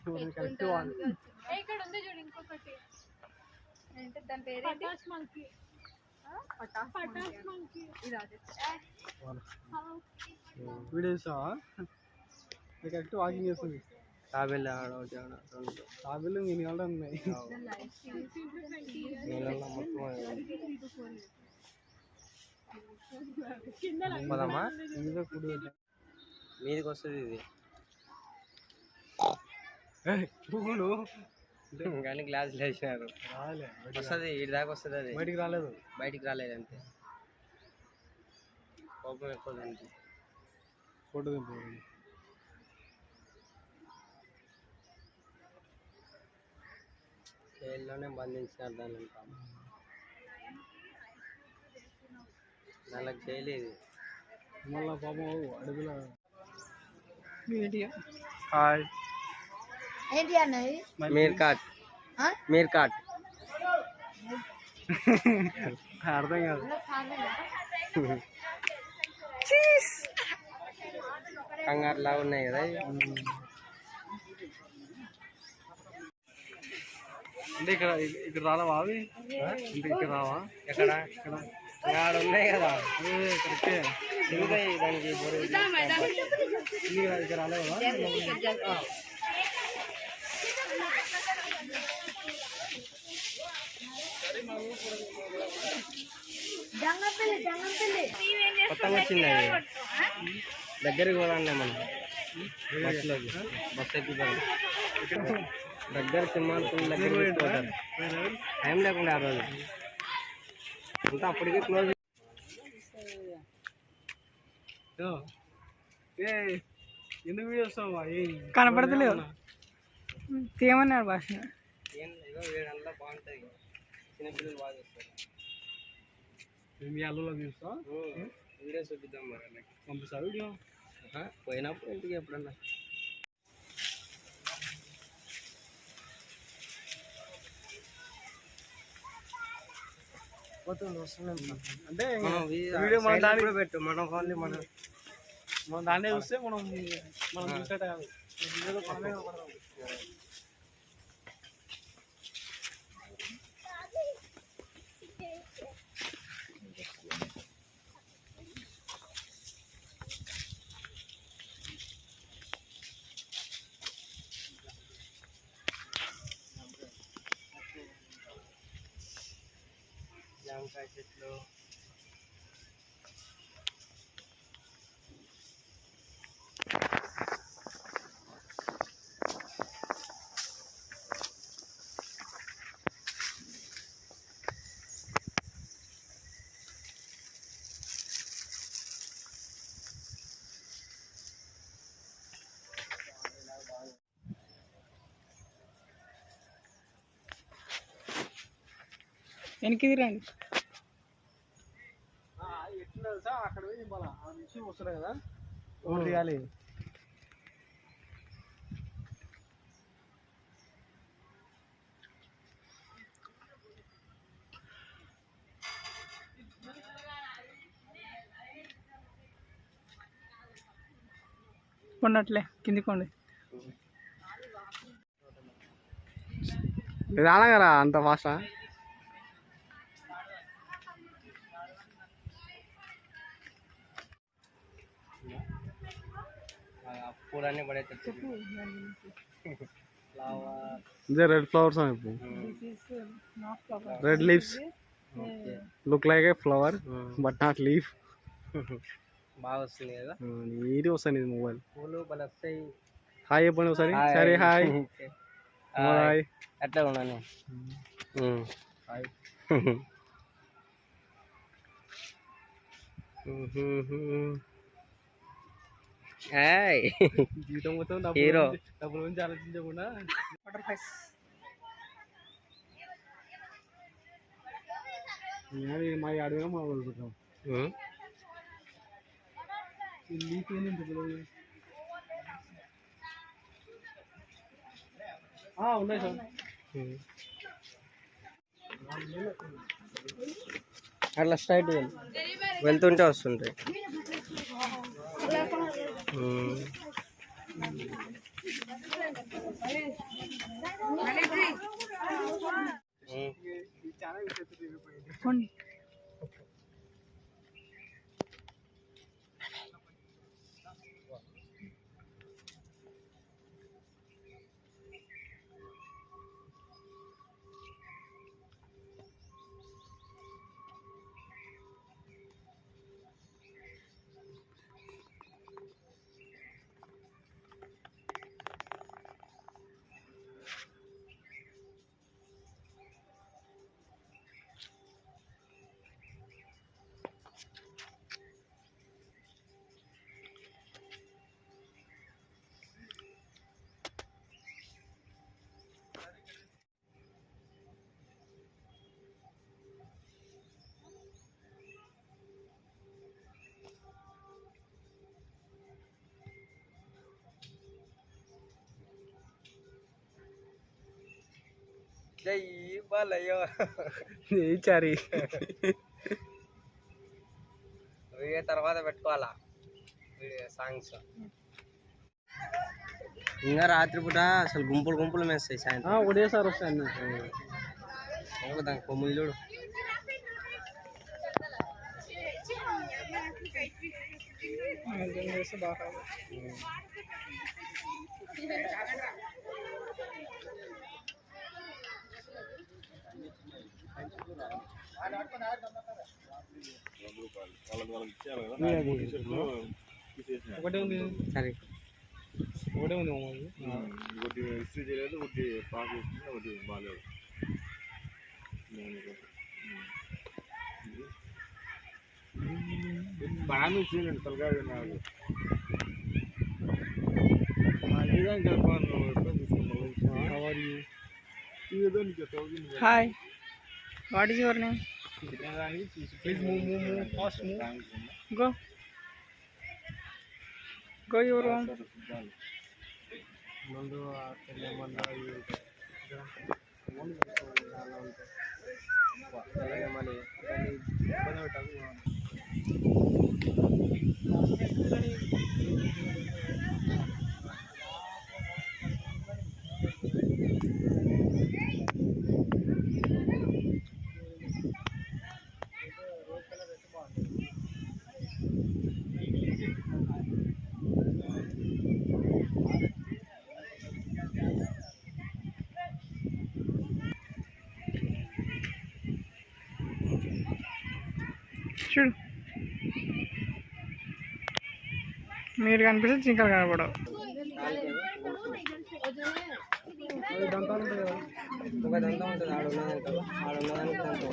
ఇక్కడ ఉంది చూడు ఇంకొకటి అంటే దాని పేరు పటాస్ మంకీ. పటాస్ మంకీ ఇది అదే వీడియోస్ కరెక్ట్ వాకింగ్ చేస్తుంది. తాబేలు తాబేలు మీ నీళ్ళ ఉన్నాయి. పోదామా మీదికి వస్తుంది ఇది కానీ గ్లాసులు వేసినారు. వస్తుంది ఇటు దాకా వస్తుంది. అది బయటికి రాలేదు అంతే. కోపం ఎక్కువ దానికి. ఫోటో దింపు. జైల్లోనే బంధించినారు దాన్ని. దానికి చేయలేదు మళ్ళా పాపం అడుగుల. హాయ్ మీర్కాట్ అర్థం కాదు. కంగారు లాగా ఉన్నాయి కదా. అంటే ఇక్కడ రావా అవి? ఇక్కడ రావా? ఎక్కడ ఉన్నాయి కదా. కరెక్టే దానికి ఇక్కడ రాలేవా? కొత్తగా వచ్చింది అది. దగ్గరికి పోదాంలే మనం బస్సులోకి. బస్సు ఎక్కిపోదాం. దగ్గర సింహాలు దగ్గర తీసుకుపోతారు. టైం లేకుండా ఆ రోజు అంతా అప్పటికే క్లోజ్. ఎందుకు వీడియోస్ కనపడతలేవు. ఏమన్నాడు భాష? ఏం లేదో వీడంతా బాగుంటుంది. చిన్నపిల్లలు బాగా చేస్తారు. మీ అల్లులో చూస్తా వీడియో చూపిద్దాం. మరి పంపిస్తా వీడియో పోయినప్పుడు ఇంటికి ఎప్పుడన్నా. అంటే వీడియో మన దాంట్లో పెట్టు. మన ఓన్లీ మనం దాన్నే చూస్తే మనం చూసేట కాదు. జామకాయ చెట్లు. వెనక్కి రండి. ఎట్లా అక్కడ పోయి మళ్ళీ ఆ మిషన్ వస్తుంది కదా ఒకటి తీయాలి. కొండట్లే కిందికి కొండి. రానగరా అంత భాష. పూలన్నీ పడేటట్టు. Red flowers red leaves look like A flower but not leaf. బాగా వస్తుంది కదా. నీది వస్తుంది ఇది మొబైల్. పూలు బాగా వస్తాయి. హాయ్ చెప్పండి ఒకసారి. సరే హాయ్. హాయ్ ఎట్లా ఉన్నాను. హాయ్. జీవితం మొత్తం డబ్బుల గురించి ఆలోచించకుండా మా అడవిగా మా వదులుకుంటాం. లీఫ్ ఉన్నాయి సార్. అట్లా స్ట్రైట్ వెళ్తుంటే వస్తుంటాయి. పోండి. జై బాలయ్యో చారి వీడియో తర్వాత పెట్టుకోవాలా వీడియో సాంగ్స్. ఇంకా రాత్రిపూట అసలు గుంపులు గుంపులు మేస్తాయి సాయంత్రం. ఒకటేసారి వస్తాయి అన్న. దానికి కొమ్ములు చూడు. బాగా ఒకటే ఉంది. సరే ఒకటే ఉంది. ఒకటి ఇస్త్రీ చేయలేదు, ఒకటి పాస్ చేసింది, ఒకటి బాగాలేదు. బాగా చేయలేండి తలకాయ నాకు ఏదానికి వెళ్ళిపోను ఎట్లా తీసుకున్నావు. ఏదో నీకు తగ్గింది. Hi, what is your name? Please move fast move. Go go your home. ముందు ఏమన్నా మళ్ళీ ఇబ్బంది పెట్టాలి. చూడు, మీరు కనిపిస్తే చింకలు కనపడవు. దంతాలు ఉంటాయి కదా. ఒక దంతం ఉంటుంది. ఆడున్నదానికి దంతం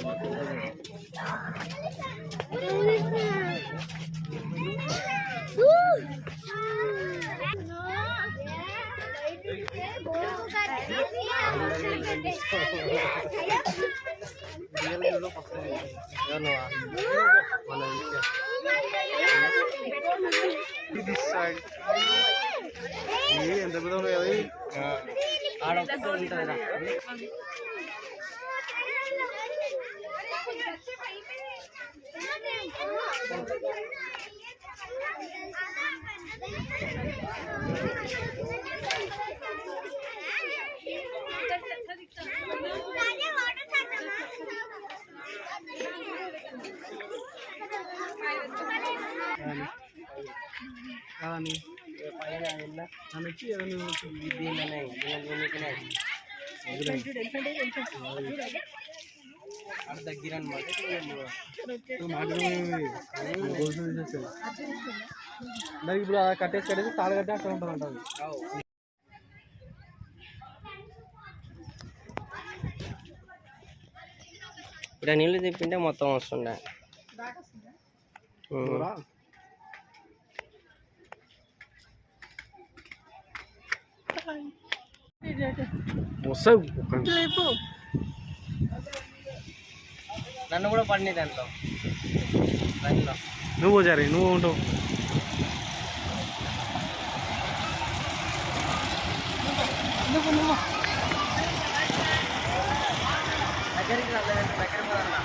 ఎంత పెద్ద ఉన్నాయి అవి. ఆడొక్కటే ఉంటుంది. కానీ పైన ఇలా నన్ను ఇచ్చి ఏదైనా దీనిలోనే ఆడ దగ్గర అనమాట. దానికి ఇప్పుడు కట్టేసి తాళ కట్టి అక్కడ ఉంటుంది అంట. ఇక్కడ నీళ్ళు తిప్పింటే మొత్తం వస్తుండే. లేపు. నన్ను కూడా పడినాయి దాంట్లో దాంట్లో. నువ్వు జారి నువ్వు ఉంటావు. దగ్గరికి రాలేదంటే దగ్గర పోదన్నా.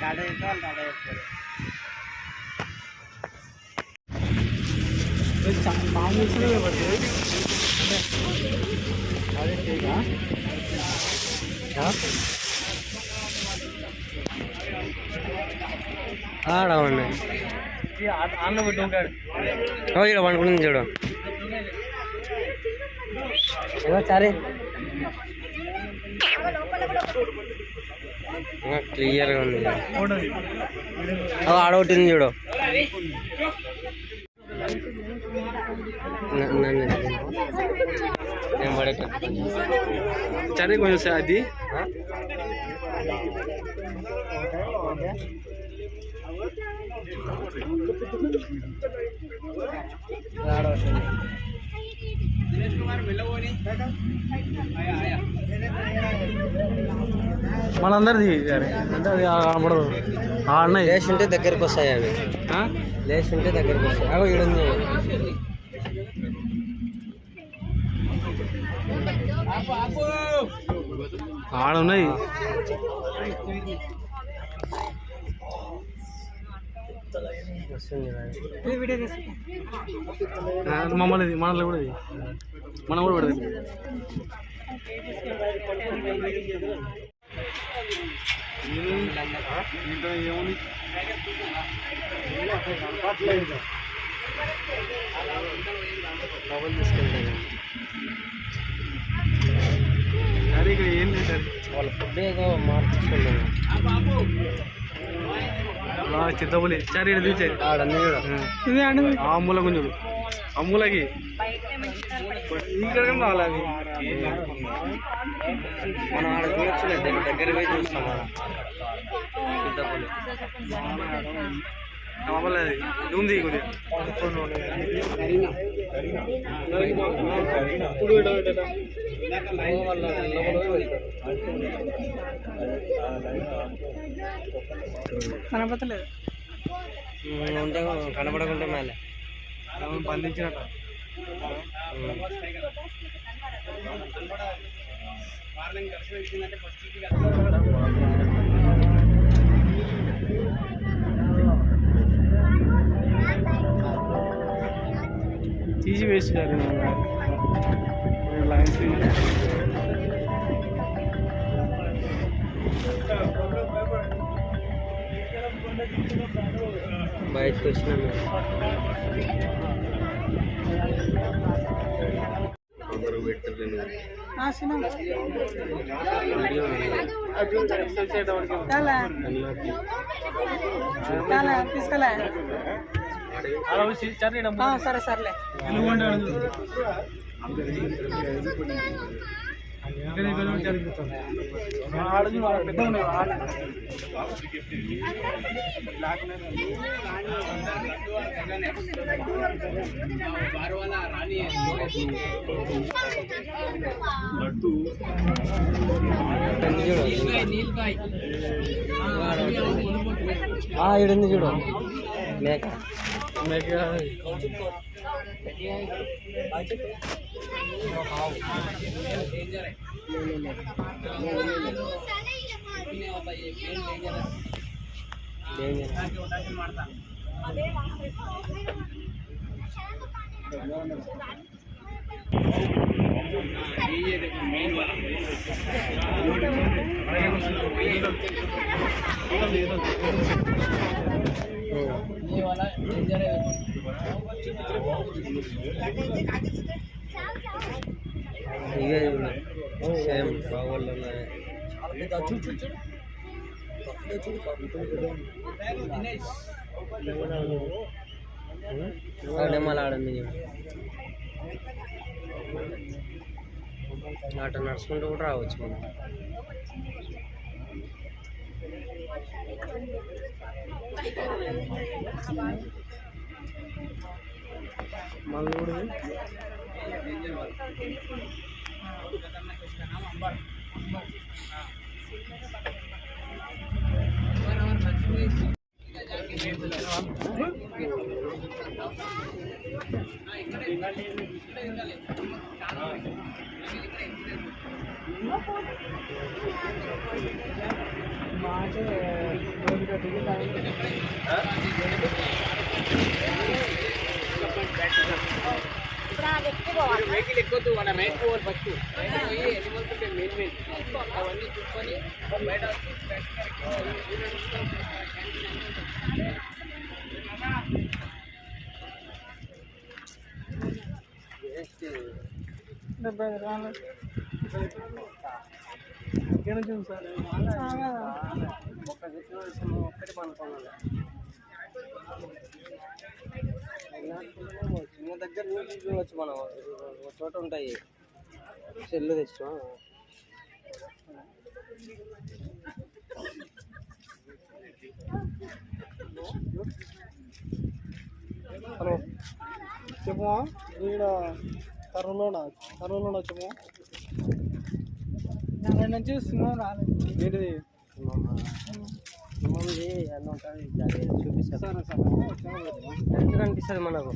టాటా చేస్తే వాళ్ళు టాటా చేస్తారు. ఆడవండి ఆన్లో పెట్టి ఉంటాడు. ఇక్కడ పండుకుంటుంది చూడు. సరే క్లియర్గా ఉంది. ఆడొట్టింది చూడు. నేను పడే సరే కొంచెం అది మనందరిది అంటే అది కనపడదు. ఆడినాయి లేచుంటే దగ్గరికి వస్తాయి అవి. లేచుంటే దగ్గరికి వస్తాయి. అవి ఈడుంది. ఆడున్నాయి. మమ్మల్ని మనలో కూడా మనం కూడా పెడతాం. ఏముంది సరే ఇక్కడ ఏం లేదు. వాళ్ళ ఫుడ్ ఏదో మార్చుకుంటాను. చిత్తపులి సరే ఇక్కడ తీసేది అమ్ముల కొంచెం అమ్ములకి ఇక్కడ రావాలి. మనం ఆడ చూడొచ్చులే, దగ్గర పోయి చూస్తాం. చిత్తపులి అది ఉంది కొద్దిగా. కనపడలేదు. ఉంటే కనపడకుంటే మేలే బంధించినట్ట. తీసి వేసినారు లైన్స్. బయటకు వచ్చినాం మేము. తీసుకెళ్ళా. సరే సర్లే. ఈడుంది చూడు మేక. ఇవే సేమ్ బాగోళ్ళు ఉన్నాయి. నెమ్మలు ఆడింది. అటు నడుచుకుంటూ కూడా రావచ్చు మనం. మళ్ళీ కూడా మాకే రోజు కట్టింది వెహికల్ ఎక్కొద్దు మన రైట్ పోవాలి ఫస్ట్ పోయి ఎనిమల్స్ ఉంటాయి మెయిన్ అవన్నీ చూసుకొని బయట ఇక్కడ నుంచి సార్ ఒక్కటి పనుకోవాలి చిన్న దగ్గర నుంచి చూడవచ్చు మనం ఒక చోట ఉంటాయి సెల్లు తెచ్చాం హలో చెప్పమా ఈడ కర్రలోనా చెప్పమా దాని నుంచి సింహం రాలేదు. ఏంటిది మమ్మల్ని అన్న ఉంటుంది చూపిస్తారు కనిపిస్తుంది మనకు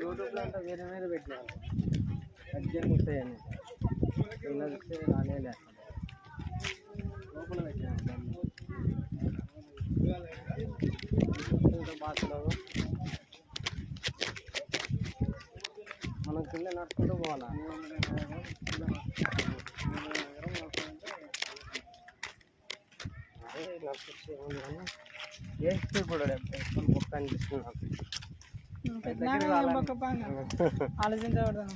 యూట్యూబ్లో అంతా వేరే వేరే పెట్టినారు అర్జెంట్ వస్తాయని ఇలా వస్తే రాలేదు లోపల పెట్టినారు భాషలో మనం కింద నడుచుకుంటూ పోవాలా అదే నడుచుకుంటే వేస్తే కూడా మొక్క అనిపిస్తుంది ఆలోచించబడతాను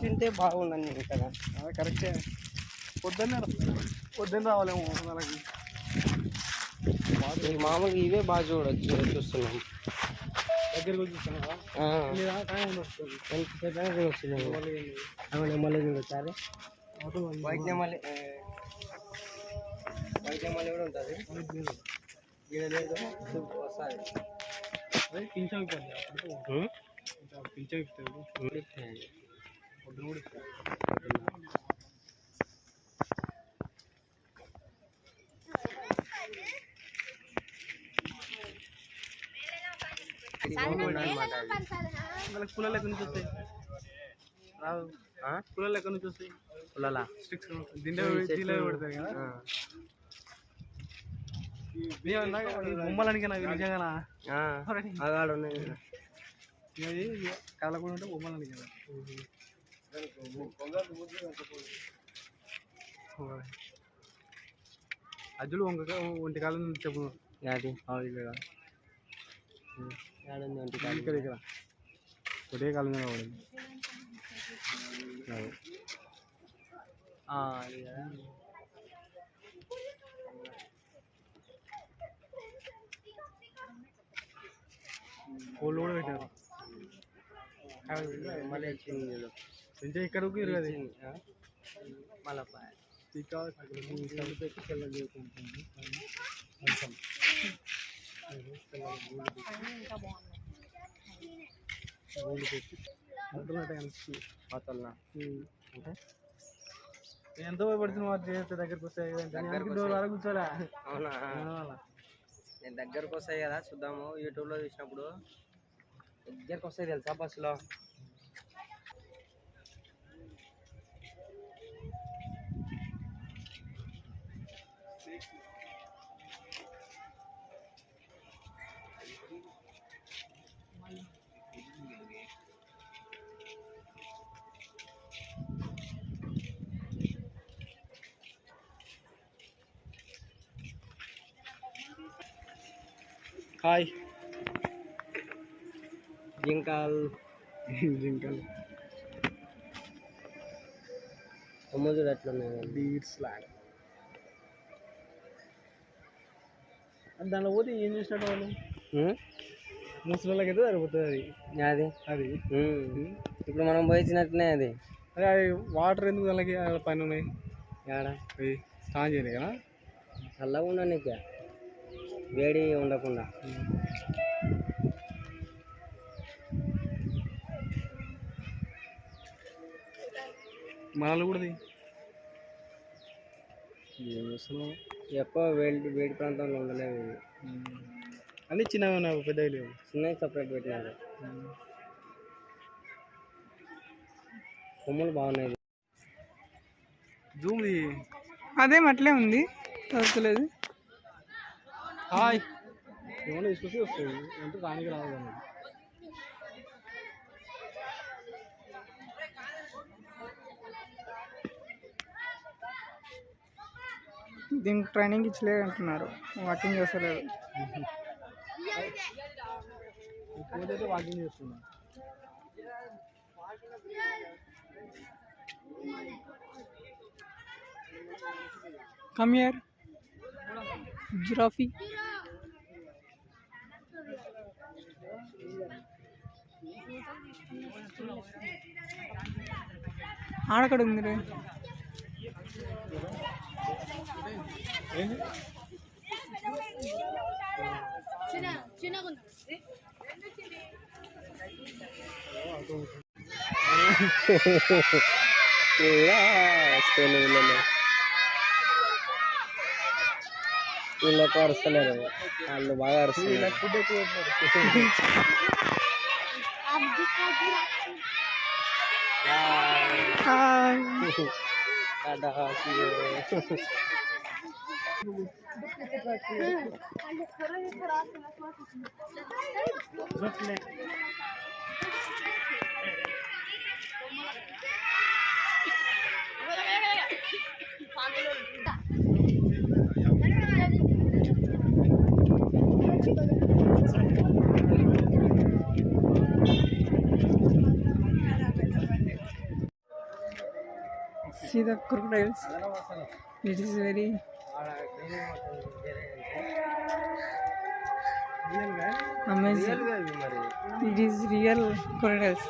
తింటే బాగుండండి కదా కరెక్టే పొద్దున్న రావాలేమో వాళ్ళకి మామూలుగా ఇవే బాగా చూస్తున్నాం దగ్గరికి వచ్చి చూస్తాను టైం ఉండొస్తుంది మళ్ళీ చూడొచ్చారు వైద్యమల్లి వైద్యమల్లి కూడా ఉంటుంది ఈడ లేదు వస్తుంది అదే పింఛం అయిపోతుంది పింఛం అయిపోతుంది పొద్దున కూడా ఇస్తారు వాళ్ళకి పుల్లలు ఎక్కడి నుంచి వస్తాయి రాదు పుల్లలు ఎక్కడి నుంచి వస్తాయి పుల్లలా స్టిక్స్ దిండే దీనిలో పెడతారు కదా బొమ్మలనికి నాకు నిజంగా అగాడు ఉన్నాయి కళ్ళ కూడా ఉంటే బొమ్మలనికి కదా అజ్జులు ఒంటి కాలం చెప్పు అది ఇక్కడ ఒంటి ఇక్కడ ఇక్కడ ఒకటే కాలం మీద పడింది కోళ్ళు కూడా పెట్టారు మళ్ళీ వచ్చింది పెంచే ఇక్కడికి ఇరగదు మళ్ళీ పెట్టి తెల్లది ఉంటుంది గోల్డ్ పెట్టి అడ్డున్నట్టు కనిపిస్తుంది పాతల్లా అంటే ఎంతో భయపడుతుంది వాటి చేస్తే దగ్గరికి వస్తాయి డోర్ వరకు కూర్చోలే అవునా నేను దగ్గరకు వస్తాయి కదా చూద్దాము యూట్యూబ్లో చూసినప్పుడు దగ్గరకు వస్తాయి తెలుసా బస్సులో హాయ్ జింకాల్ జింకల్ సముద్రం ఎట్లున్నాయి బీట్స్ లాగ్ దానిలో పోతే ఏం చేసినట్టు వాళ్ళు ముసలిళ్ళకి అయితే సరిపోతుంది అది అది ఇప్పుడు మనం పోయించినట్టునే అది అదే అది వాటర్ ఎందుకు దానికి పైన ఉన్నాయి ఏడ అవి స్నానం చేయలేదు కదా చల్లగా ఉండనిక వేడి ఉండకుండా మనలు కూడా ఏం చేస్తున్నావు? ఎక్కువ వేడి ప్రాంతంలో ఉండలేవు ఇవి. అన్నీ చిన్నగా ఉన్నాయి, పెద్దవి లేవు. చిన్నవి సపరేట్ పెట్టినారు. కొమ్ములు బాగున్నాయి. Zoom the. అదేం అట్లే ఉంది, దొరకలేదు. హాయ్ ఏమన్నా తీసుకొచ్చి వస్తుంది అంటే రానికి రాదు కానీ. దీనికి ట్రైనింగ్ ఇచ్చలేదు అంటున్నారు, వాకింగ్ చేస్తలేదు. ఇప్పుడైతే వాకింగ్ చేస్తున్నా. Come here giraffe. ఆడక్కడ ఉంది రే. వీళ్ళకు అరుస్తలేరు, వాళ్ళు బాగా అరుస్తున్నారు. See the crocodiles. It is very amazing. It is real crocodiles,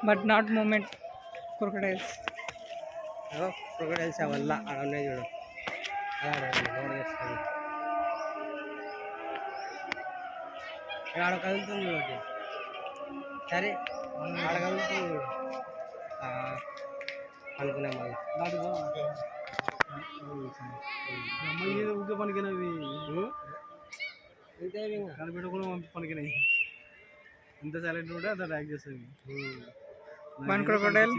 but not moment crocodiles. Crocodiles వల్ల అక్కడ ఉన్నాయి చూడు, ఆడ కదులుతుంది చూడండి. సరే ఆడ కదులుతుంది చూడు అనుకునే మళ్ళీ అమ్మాయి ఊకే పనికినవి అంతే ఇంకా కనిపెట్టకుండా పనికినాయి. ఎంత సైలెంట్ ఉంటే అంత ట్రాక్ చేస్తుంది. One crocodile.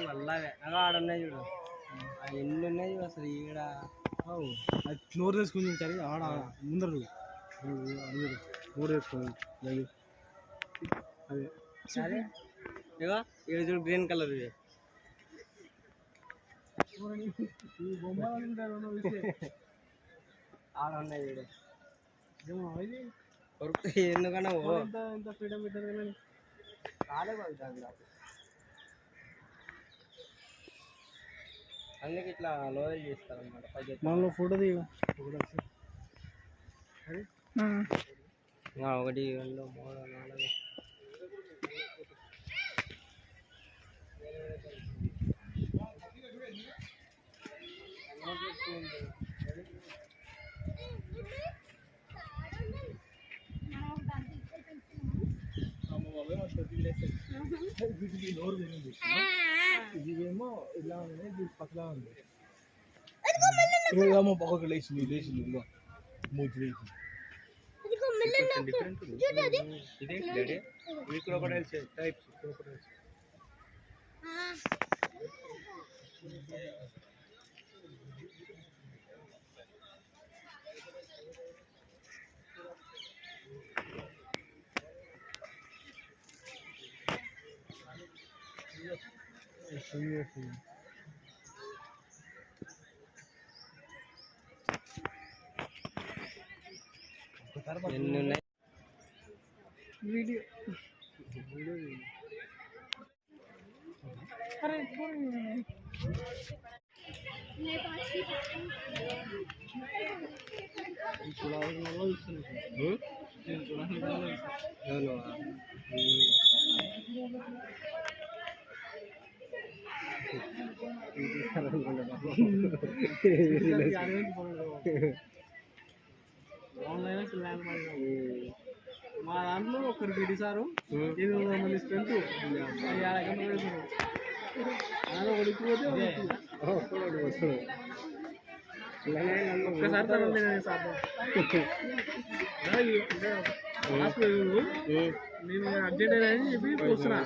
వల్ల అలా ఆడ ఉన్నాయి చూడు, ఎన్ని ఉన్నాయి చూడు అసలు ఈడ. అది నోరు వేసుకుని సరే ఆడ ముందరు నోరు వేసుకుని అదే సరే ఇగో ఈడ చూడు గ్రీన్ కలర్ ఇది. ఆడ ఉన్నాయి చూడు ఎందుకన్నా ఎంత ఫ్రీడమ్ పెట్టారు కానీ రాలే పడుతుంది. అందుకే ఇట్లా లోయల్ చేస్తారు అన్నమాట. మనలో ఫోటో దిగ ఒకటి 2 3 4 ఇదేమో ఇలా ఉంది, ఇది పక్కలా ఉంది. ఇదేమో పక్కకు లేచింది మూతి లేచింది. Crocodiles types crocodiles. ఎన్ని ఉన్నాయి వీడియో. అరే ఆన్లైన్ ప్లాన్ మా దాంట్లో ఒకరు పెట్టిసారు 800 మంది స్ట్రెంత్ ఒకడిపోతే ఒక్కసారి తర్వాత నేను అర్జెంట్ అని చెప్పి వస్తున్నా.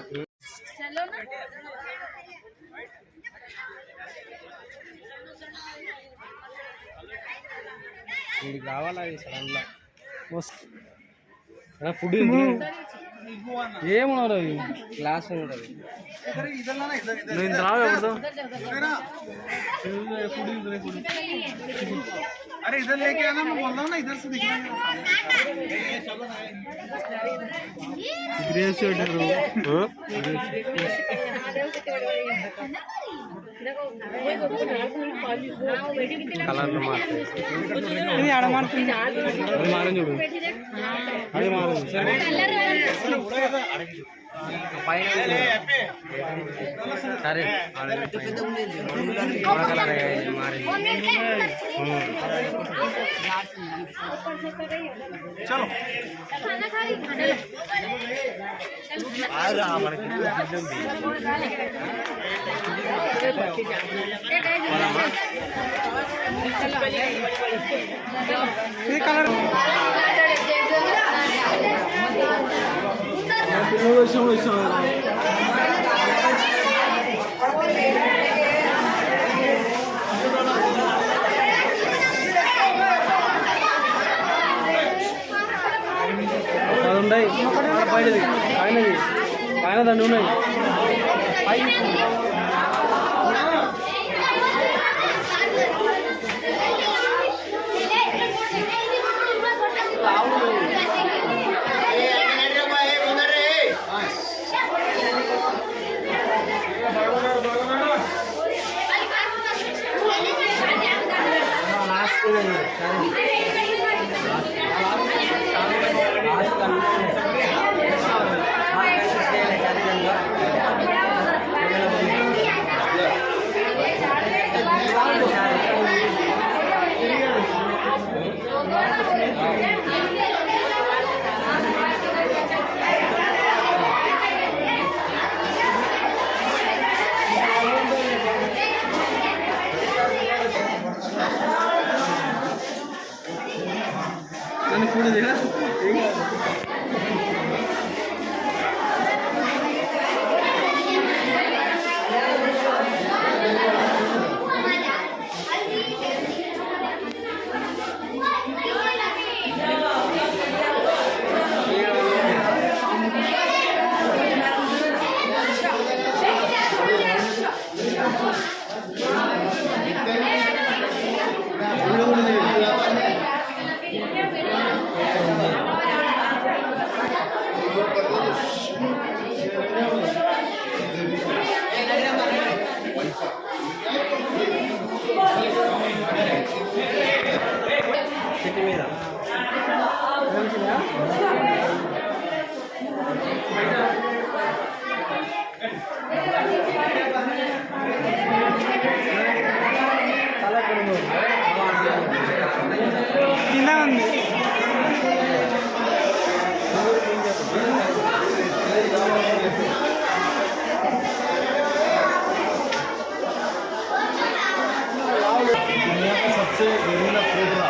ఇది కావాలా సడన్గా ఫుడ్ ఏమన్నారు గ్లాస్ ఉంటుంది. నేను రావు अरे इधर लेके आना, मैं बोल रहा हूँ ना इधर से दिखना కలర్ ఇది ఆడ మారుతుంది. అది మారం చూడు, అది మారం సరే चलो ये कलर అది ఉన్నాయి పైనది పైనది పైన దండి ఉన్నాయి. నన్ను ఫుడ్ దిగా చెట్టు మీద కింద ఉంది. सबसे घरेलू कोबरा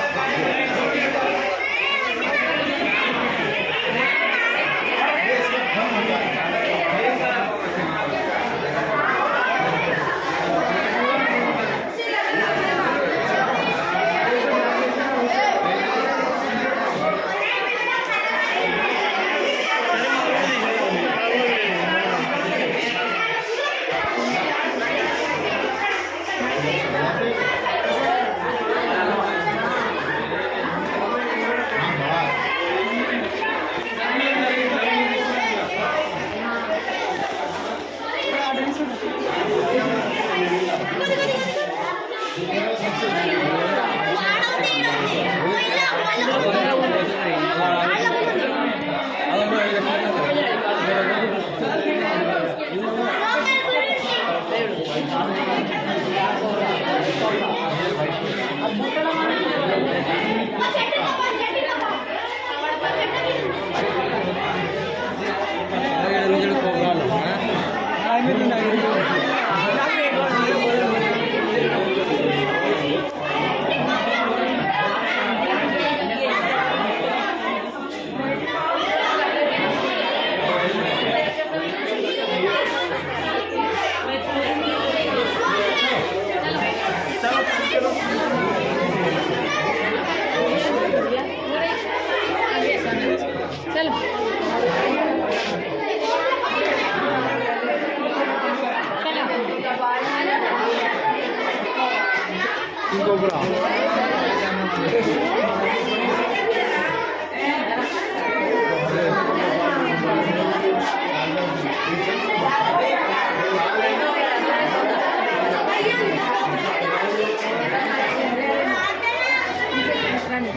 రండి.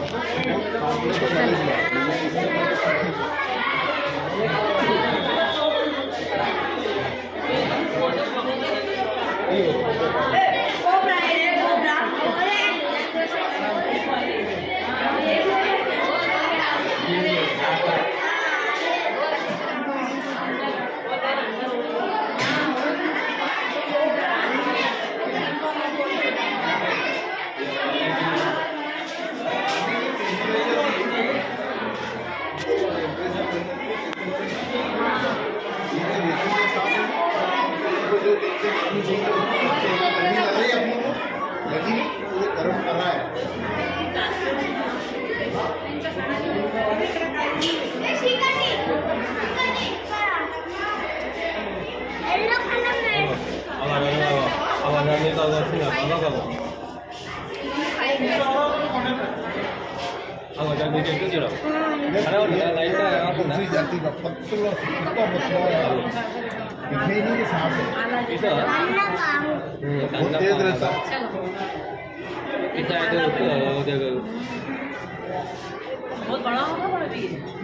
बहुत तेज रहता है। बहुत बड़ा होगा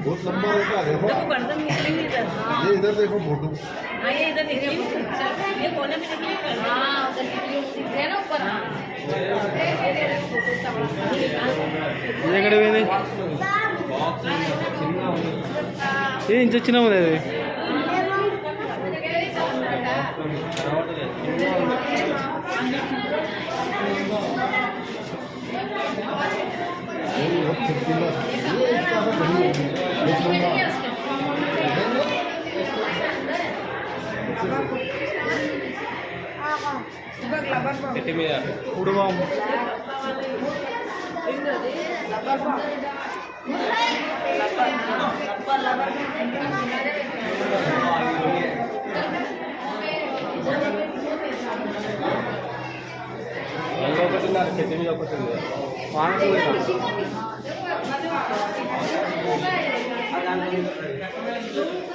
बहुत लंबा रहता है। देखो गर्दन निकलेंगे इधर। ये इधर देखो फोटो। हाँ ये इधर निकलेंगे, ये कोने में निकलेंगे। ఎక్కడ పోయింది ఏం చచ్చినాము అది ఉడువాము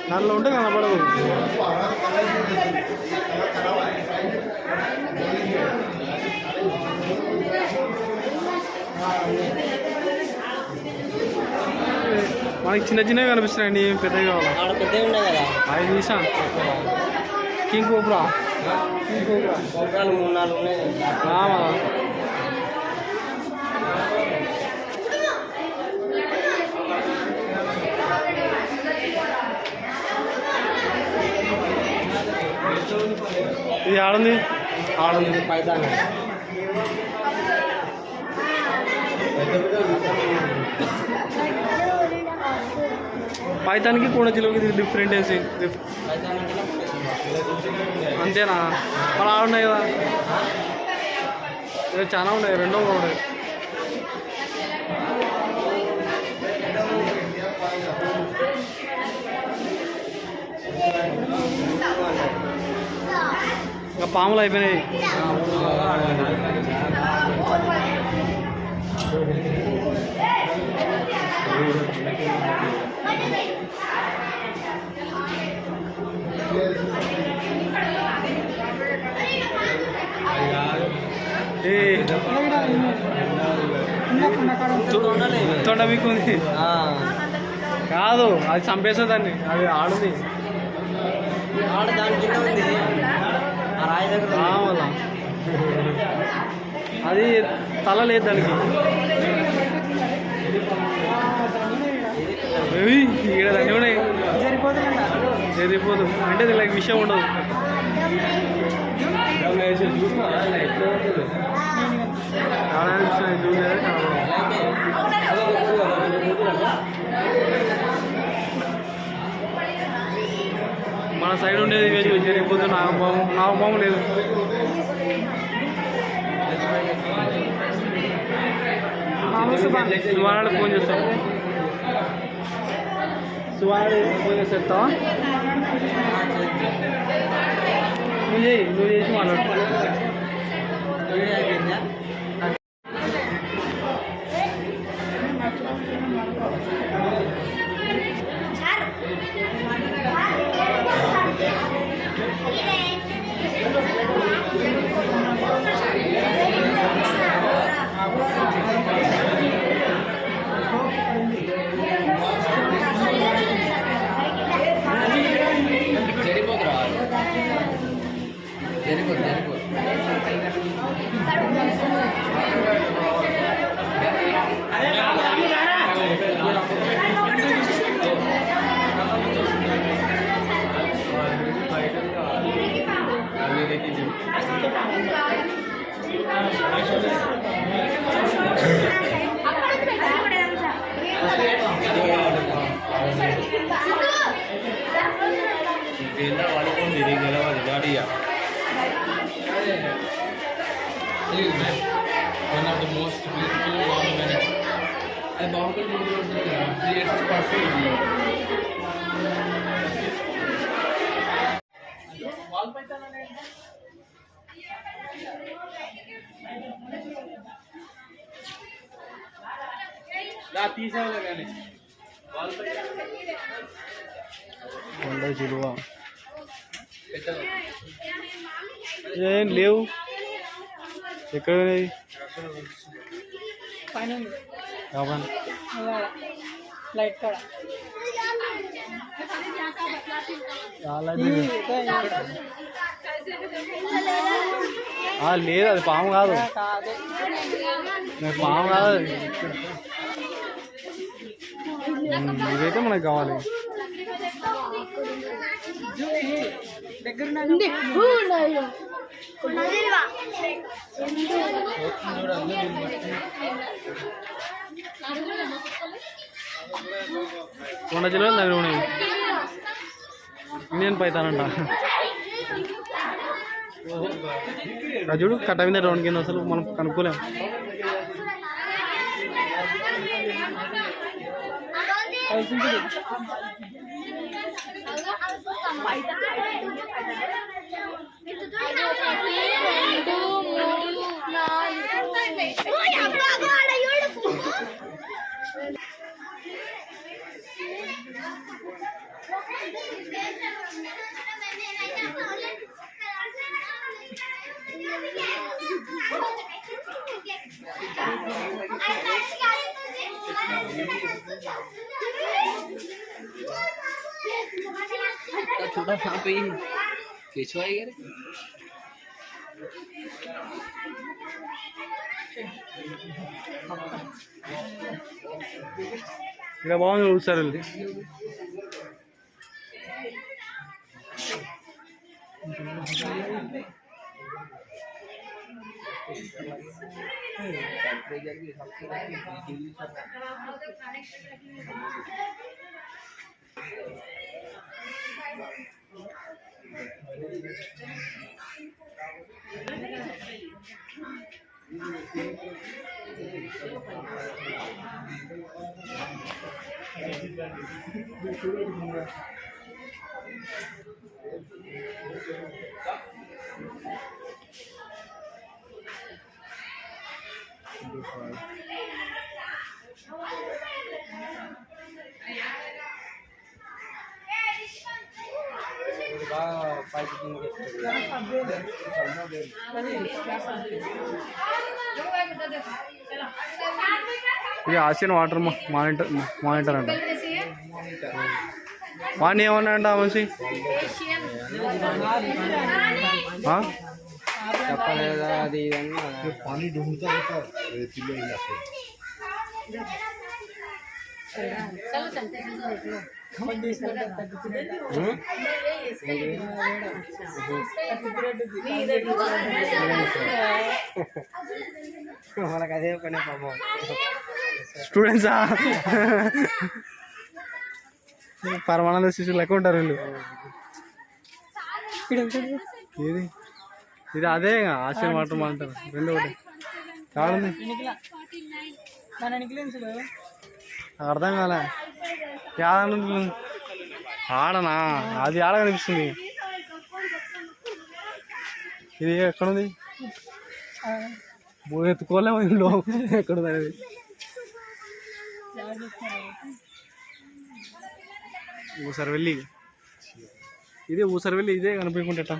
దాంట్లో ఉంటే కనపడదు మనకి చిన్న చిన్నవి కనిపిస్తున్నాయండి ఏం పెద్దవి కావాలా పెద్దవి ఉన్నాయి కదా అవి చూసా కింగ్ కోబ్రా కోబ్రాలు 3-4 ఉన్నాయి. ఇది ఆడుంది పైతాన్ పైతానికి కూడా చిలువకి డిఫరెంట్ వేసి అంతేనా అలా ఉన్నాయి కదా చాలా ఉన్నాయి రెండో కూడా ఉన్నాయి ఇంకా పాములు అయిపోయినాయి తొండ మీకుంది కాదు అది చంపేస్తుంది దాన్ని అది ఆడుంది దాని కింద ఉంది ఆ రాయి దగ్గర మళ్ళా అది తల లేదు దానికి ఈడ దాన్ని ఉన్నాయి జరిపోదు అంటే దీనికి విషయం ఉండదు మన సైడ్ ఉండేది జరిగిపోతే నాగపాము లేదు సువాడు ఫోన్ చేస్తాం సువాడు ఫోన్ చేస్తా నువ్వు చేసి మాట్లాడు తీసేవాళ్ళు కానీ కొండ చిలువ ఏం లేవు ఎక్కడ लाइट का లేదు అది పాము కాదు పాము కాదు ఇదైతే మనకు కావాలి కొండ చిలువలు దగ్గర ఉన్నాయి ఇండియన్ పైతానంట చూడు కట్ట మీద రౌండ్ కింద అసలు మనం కనుక్కోలేం छोटा सांप ही केचुआ है यार ఇక్కడ బాగుంది చూస్తారు ఇది ఆసియన్ వాటర్ మానిటర్ అంట వాడిని ఏమన్నా అంట మనిషి చెప్పలేదా అది पानी ढूंढता रहता है रेतीले इलाके चलो चलते हैं మనకు అదే పని పాపం స్టూడెంట్సా పరమానంద శిష్యులు లెక్క ఉంటారు వీళ్ళు ఏది ఇది అదే ఆసియన్ వాటర్ మానిటర్ రెండు ఒకటి కాడుంది అర్థం కాలే ఆడనా అది ఆడ కనిపిస్తుంది ఇది ఎక్కడుంది ఎత్తుకోలేము ఇంట్లో ఎక్కడుంది అనేది ఊసరవెల్లి ఇదే ఊసరవెల్లి ఇదే కనిపించుకుంటా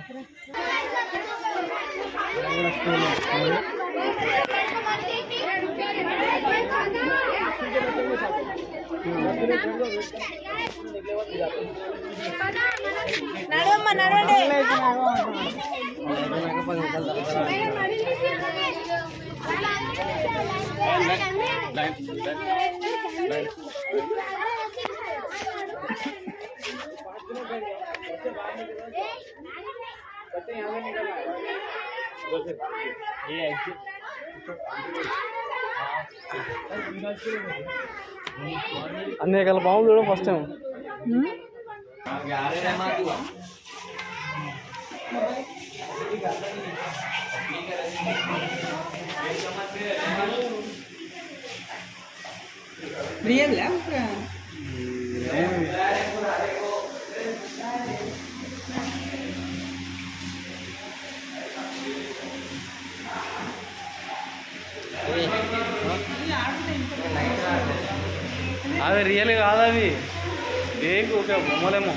అన్నీ కల బాగుంది చూడ ఫస్ట్ టైం రియల్ అది రియల్ కాదు, అది దేనికి ఒక బొమ్మలేమో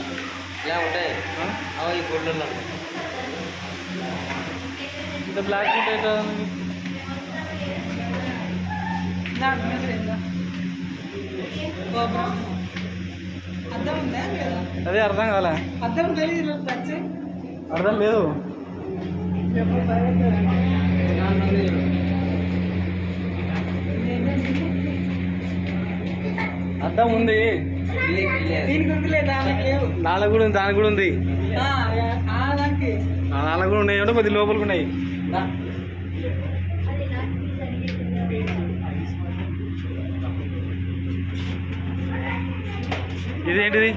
ఇలా ఉంటాయి ఈ గుడ్లలో. ఇంత బ్లాక్ ఉంటాయి కదా. అర్థం ఉందా లేదా? అదే అర్థం కాలే, అర్థం తెలియదు వచ్చి అర్థం లేదు. అర్థం ఉంది, దీనికి ఉందిలే, దానికి లేవు. నాలుగు కూడా ఉంది, దానికి కూడా ఉంది. దానికి నాలుగు కూడా ఉన్నాయి అంటే కొద్ది లోపలికి ఉన్నాయి. ఇదేంటిది,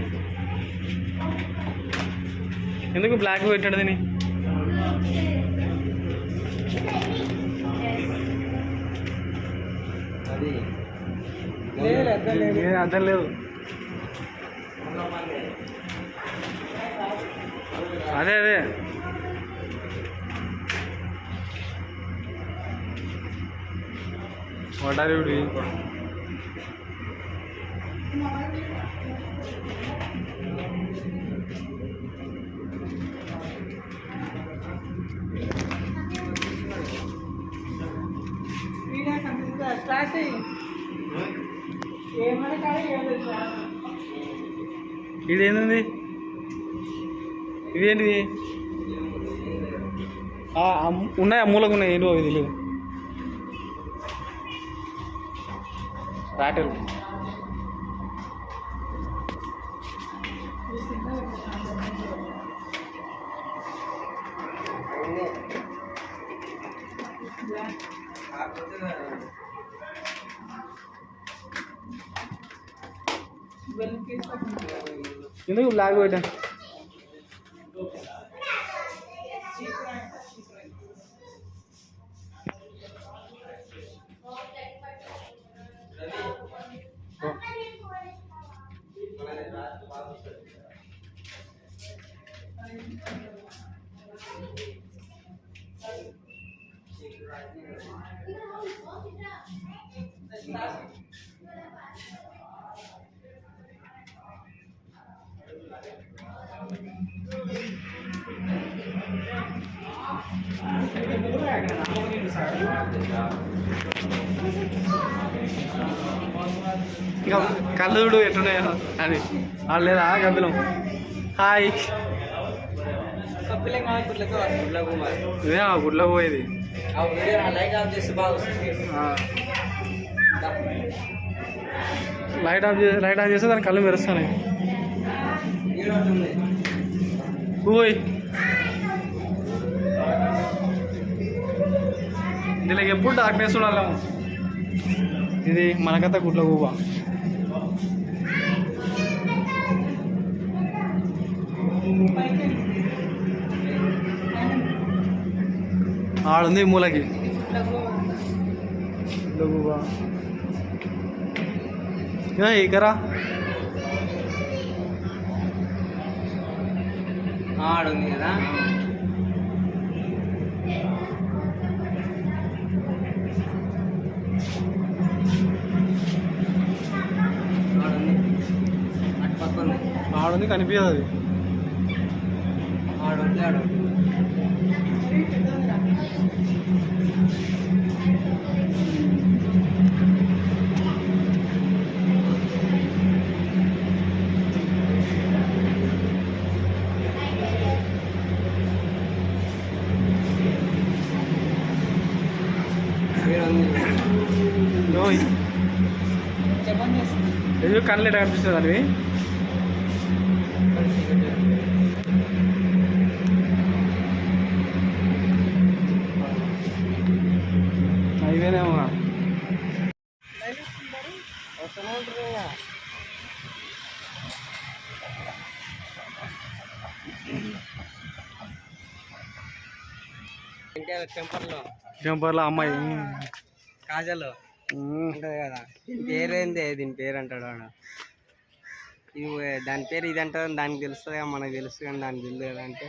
ఎందుకు బ్లాక్ పెట్టాడు దీన్ని? అది అర్థం లేదు. అదే అదే what are you doing? Class ఏమన్నా కానీ ఇదేంది, ఇదేంటిది? ఉన్నాయి, మూలకు ఉన్నాయి, ఏంటో ఇది లేదు. రాటెల్ ఎందుకు బ్లాక్ పెట్టా? ఇంకా కళ్ళు చూడు ఎట్టున్నాయో అని వాళ్ళు లేదా గబ్బిలం. హాయ్, ఇదే గుడ్లో పోయేది. లైట్ ఆఫ్ చేస్తే బాగా వస్తుంది. లైట్ ఆఫ్ చేస్తే దాని కళ్ళు మెరుస్తాయి. ఓయ్ దీనికి ఎప్పుడు డార్క్నెస్ ఉండాలేమో. ఇది మనకత గుడ్ల గువ్వ. ఆడుంది మూలకి గుడ్ల గువ్వ. ఇకరా ఆడుంది కదా. ఆడుంది కనిపించదు అది. ఆడుంది ఆడుంది. ఎందుకు కళ్ళు ఎట్లా కనిపిస్తుంది అవి? అయిపోయినామో టెంపర్లో జంపర్లో అమ్మాయి కాజల్ ఉంటుంది కదా దీని పేరేంది దీని పేరు అంటాడు వాడు ఇది దాని పేరు ఇది అంటారు దానికి తెలుస్తుంది కదా మనకు తెలుసు కానీ దానికి తెలియదు కదా అంటే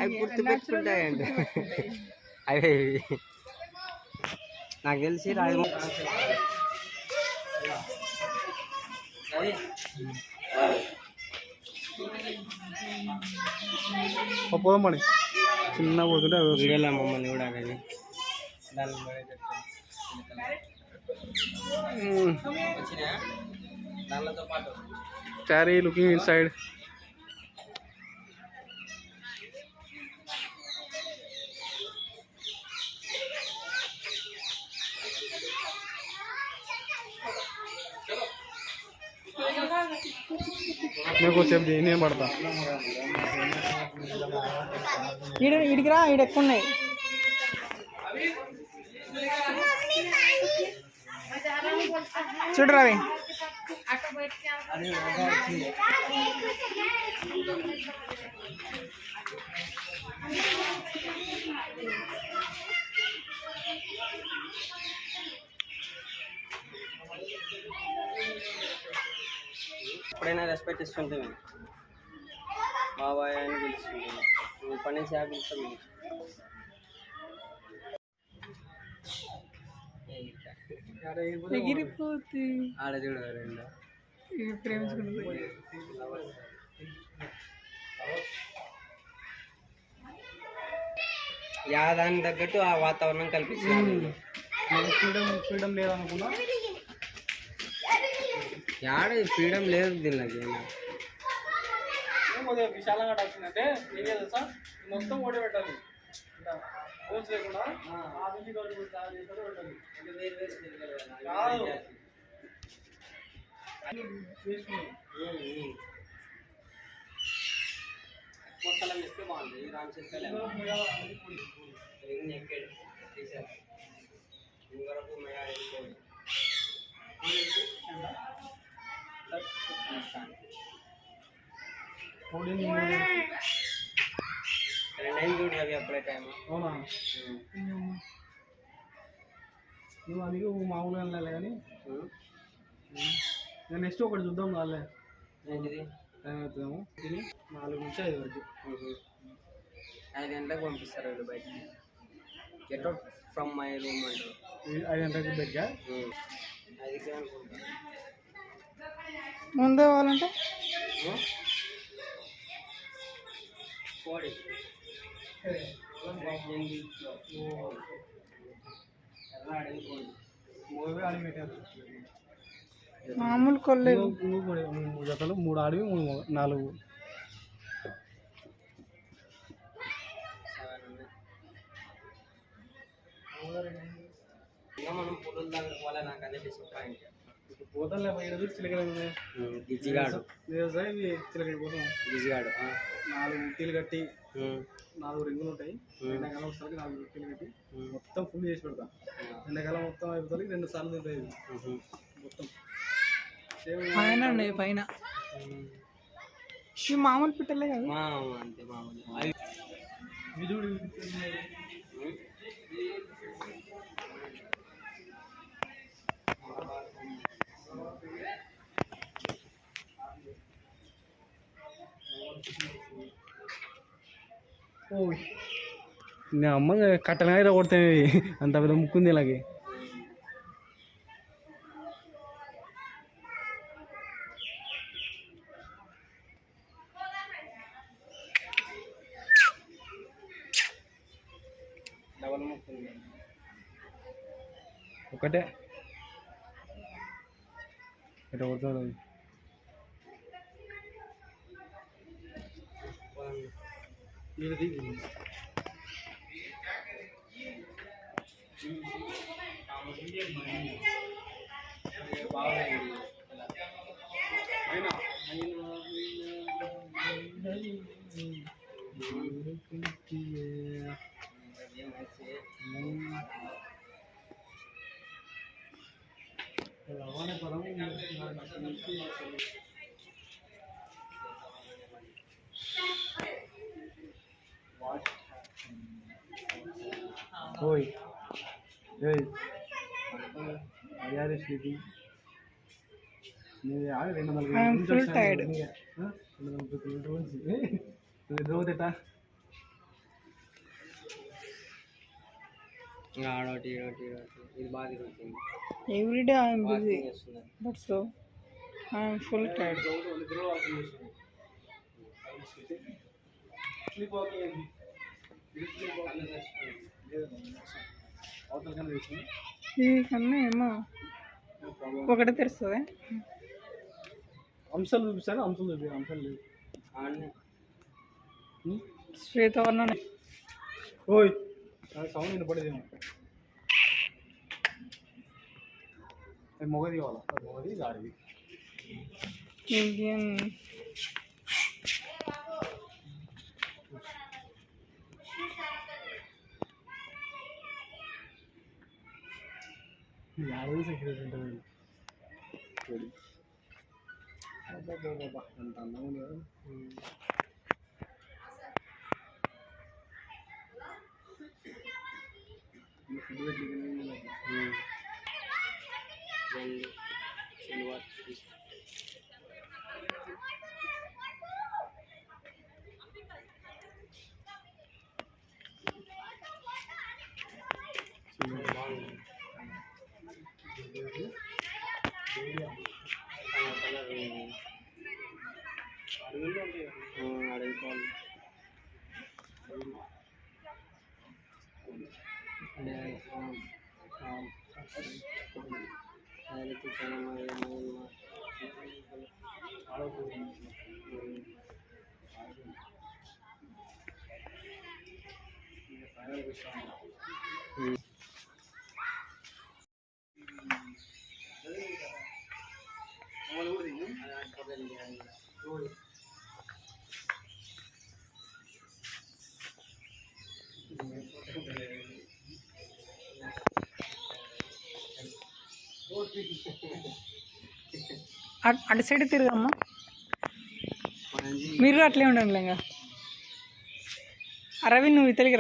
అవి గుర్తు పెట్టుకుంటాయండి అవి నాకు తెలిసి రాజు పోదాం మరి చిన్న పోతుంటే అవి వస్తాయి. వీడియోలో మమ్మల్ని కూడా అనేది వచ్చినా దానితో పాటు Carry looking inside. నేను కొంచెం నేను పడతా ఇడికి రా ఈడ ఎక్కువ ఉన్నాయి. చూడు రవి ఎప్పుడైనా రెస్పెక్ట్ ఇస్తుంటే బాబాయ్ అని పిలుస్తుంటాను నువ్వు పని చేపిస్తాం ఎగిరిపోతే ఆడ చూడు రెండు ప్రేమించుకుంటుంది. దానికి తగ్గట్టు ఆ వాతావరణం కల్పించాలి ఫ్రీడమ్ లేదనుకున్నా యాడ ఫ్రీడమ్ లేదు దీనికి కొద్దిగా విశాలంగా వచ్చిందంటే ఏం తెలుసా మొత్తం ఓడి పెట్టాలి రూల్స్ లేకుండా ఆ నుంచి గవర్నమెంట్ తయారు చేస్తారు పెట్టాలి కాదు మొత్తం ఇస్తే బాగుంది రామ్ చెప్తే ఇంకొరకు మెగా వెళ్ళిపోయింది రెండైంది చూడు రవి అప్పుడే టైం అవునా నువ్వు అది మామూలుగా వెళ్ళాలి కానీ నేను నెక్స్ట్ ఒకటి చూద్దాం వాళ్ళే ఏంటిది టైం అవుతుందేమో తిని 4 నుంచి 5 వరకు 5 గంటలకు పంపిస్తారు వీళ్ళు బయటికి get out from my room అంటారు 5 గంటలకు దగ్గర 5కే అనుకుంటా ముందే పోవాలంటే కోడి అడవి కోడి మూడు ఆడి పెట్టారు మామూలు కొల్లేదు. 3 జతలు 3 ఆడివి 4 ఇంకా మనం పులుల దగ్గర పోలే నాకు అదే డిసప్పాయింట్ పోతాలే బయట చిలకడ గిజిగాడు ఇవి చిలకడ పోతాం గిజిగాడు 4 ఉట్టీలు కట్టి 4 రింగులు ఉంటాయి ఎండాకాలం వస్తానికి 4 ఉట్టీలు కట్టి మొత్తం ఫుల్ చేసి పెడతా ఎండాకాలం మొత్తం అయిపోతానికి 2 సార్లు తింటాయి మొత్తం పైన ఉన్నాయి పైన ఇవి మామూలు పిట్టలే కదా. అంతే మామూలు విజుడు నా అమ్మ కట్టెలగా కొడతాయి అంత పెద్ద ముక్కుంది ఇలాగే డబల్ ముక్కుంది ఒకటే ఎట్లా కొడుతుంది అది ఓయ్ ఏయ్ స్లీపింగ్ నేను ఆడ 240 I am full tired. 230 కిలోమీటర్ల నుంచి నిద్రపోతేట ఆడోటి ఈడోటి ఇది బాగా తిరుగుతుంది. Every day I am busy. చేస్తున్నారు. But so I am full tired. Sleep walking అవతల కన్నా చేసింది ఈ కన్నా ఏమో ఒకటే తెరుస్తుంది. అంశాలు చూపిస్తాను అంశాలు లేవు ఆడనే శ్వేతవర్ణ ఓయ్ సౌండ్ వినపడేదేమో అది మొగది కావాలా అది మొగది గాడిది ఇండియన్ యాభై సెక్యూరిటీ ఉంటుంది బాబా అంత అందంగా ఉంది కదా ఫుడ్ పెట్టి సిల్వర్ అడుగుకోవాలి అటు సైడ్ తిరగమ్మా. మీరు అట్లే ఉండండి ఇంకా. రవి నువ్వు ఇతలికి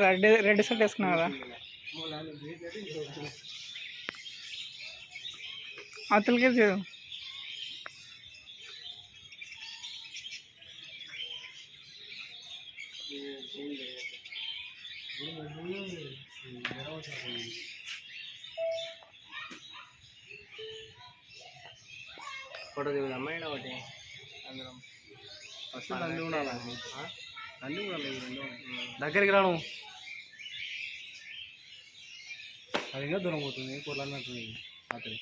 రెడ్ షర్ట్ వేసుకున్నావు కదా, అవతలకే చూడు. ఫోటో దిగుదామా ఇక్కడ ఒకటి అందరం ఫస్ట్ అన్నీ ఉండాలి అన్నీ ఉండాలి దగ్గరికి రాను అది ఇంకా దూరం పోతుంది కొట్లాడినట్టుంది రాత్రి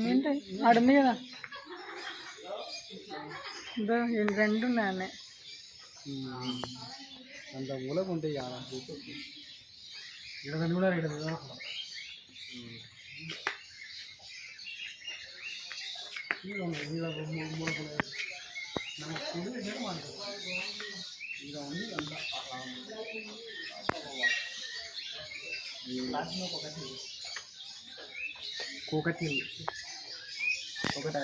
ఏంటి ఆడుంది కదా, రెండు ఉన్నాయి అన్నీ. అంత మూలకు ఉంటాయి ఇక్కడ కూడా ఇక్కడ కోకటి ఒకటి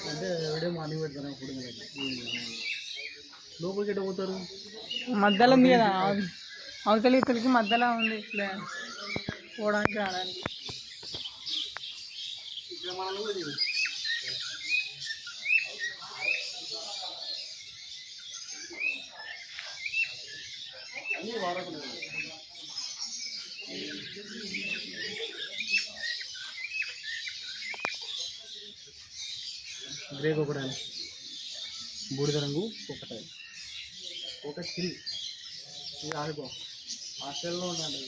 అంటే ఎవడే మార్నింగ్ పెడతాను ఇప్పుడు లోపలికి ఎట్ట పోతారు మధ్యలో ఉంది కదా, అవతలి ఇతలికి మధ్యలో ఉంది ఇట్లా పోవడానికి రావడానికి. ఇక్కడ మనం కూడా అన్నీ వాడకూడదు గ్రే ఒకటాయి బూడిద రంగు ఒకటాయి ఒక కిల్ ఇది ఆడుకో హాస్టల్లో ఉండాలి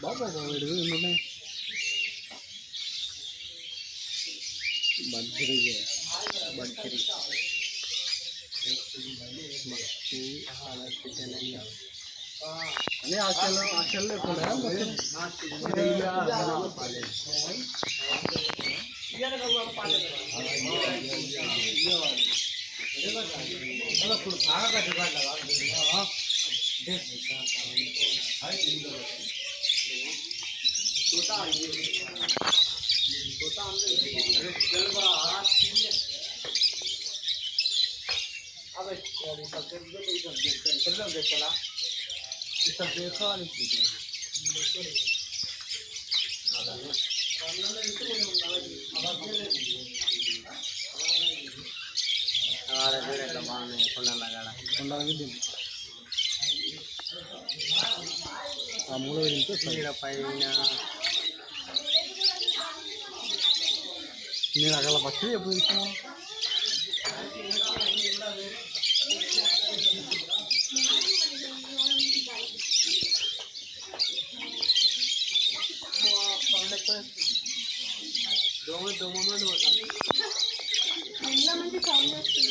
బాబా వీడు ఉన్నాయి బడ్జరీ అన్నీ హాస్టల్లో ఎక్కువ ఎట్లా బాగున్నాయి కొండల కాడ. ఆ మూల ఈడ పైన నేను అక్కడ ఫస్ట్ ఎప్పుడు తీసుకున్నాను ఇంట్లో మంచి సౌండ్ వస్తుంది.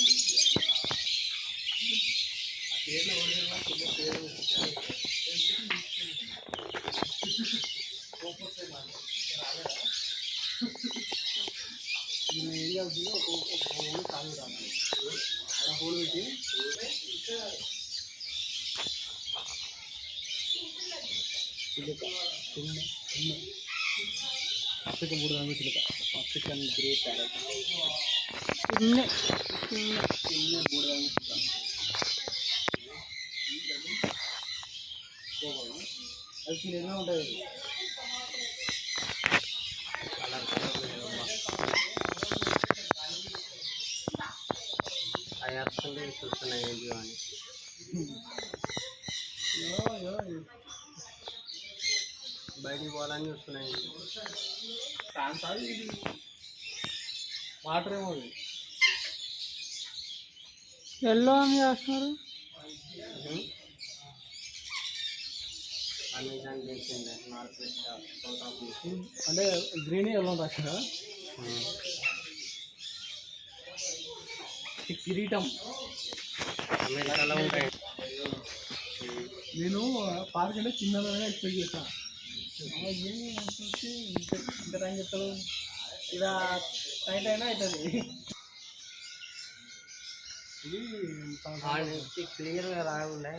ఆఫ్రికన్ బూడిద చిలుక ఆఫ్రికన్ గ్రే ప్యారెట్ చిన్న బూడిద అది చిన్నగా ఉంటుంది. అవి అర్థంగా చూస్తున్నాయి ఏంటి అని. బయటికి పోవాలని చూస్తున్నాయి. వాటర్ ఏమో అది ఎల్లో అని చేస్తున్నారు. అమెజాన్ చేసింది నార్త్ వెస్ట్ సౌత్ ఆఫ్రికా. అంటే గ్రీన్ ఎలా రాసిన కిరీటం. అమెరికాలో ఉంటాయి. నేను పార్క్ అంటే చిన్నదనే ఎక్స్పెక్ట్ చేస్తాను. ఇంత టైం చెప్తాడు ఇలా టైట్ అయినా అవుతుంది. ఇది క్లియర్గా రాకుండా